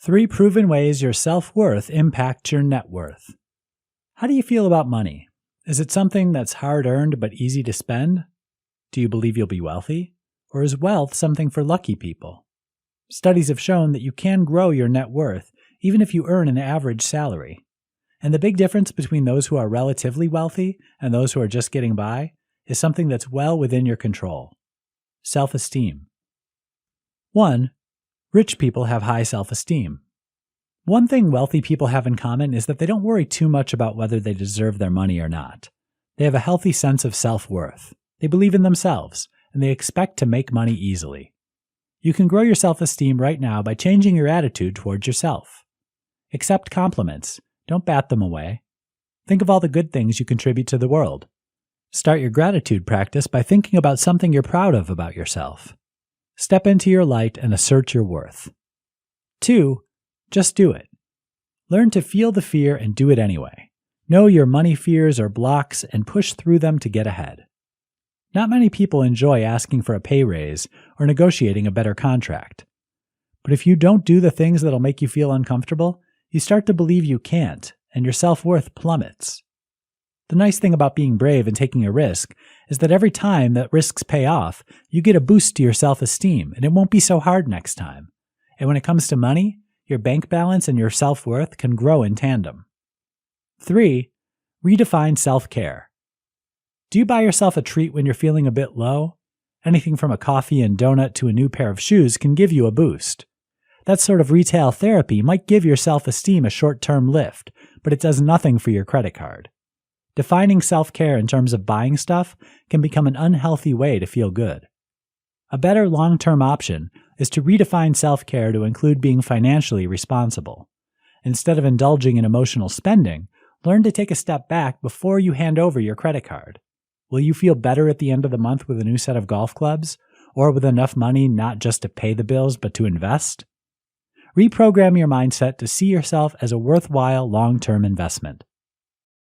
3 proven ways your self-worth impacts your net worth. How do you feel about money? Is it something that's hard-earned but easy to spend? Do you believe you'll be wealthy? Or is wealth something for lucky people? Studies have shown that you can grow your net worth even if you earn an average salary. And the big difference between those who are relatively wealthy and those who are just getting by is something that's well within your control. Self-esteem. 1. Rich people have high self-esteem. One thing wealthy people have in common is that they don't worry too much about whether they deserve their money or not. They have a healthy sense of self-worth. They believe in themselves, and they expect to make money easily. You can grow your self-esteem right now by changing your attitude towards yourself. Accept compliments. Don't bat them away. Think of all the good things you contribute to the world. Start your gratitude practice by thinking about something you're proud of about yourself. Step into your light and assert your worth. 2. Just do it. Learn to feel the fear and do it anyway. Know your money fears or blocks and push through them to get ahead. Not many people enjoy asking for a pay raise or negotiating a better contract. But if you don't do the things that'll make you feel uncomfortable, you start to believe you can't, and your self-worth plummets. The nice thing about being brave and taking a risk is that every time that risks pay off, you get a boost to your self-esteem, and it won't be so hard next time. And when it comes to money, your bank balance and your self-worth can grow in tandem. 3. Redefine self-care. Do you buy yourself a treat when you're feeling a bit low? Anything from a coffee and donut to a new pair of shoes can give you a boost. That sort of retail therapy might give your self-esteem a short-term lift, but it does nothing for your credit card. Defining self-care in terms of buying stuff can become an unhealthy way to feel good. A better long-term option is to redefine self-care to include being financially responsible. Instead of indulging in emotional spending, learn to take a step back before you hand over your credit card. Will you feel better at the end of the month with a new set of golf clubs? Or with enough money not just to pay the bills but to invest? Reprogram your mindset to see yourself as a worthwhile long-term investment.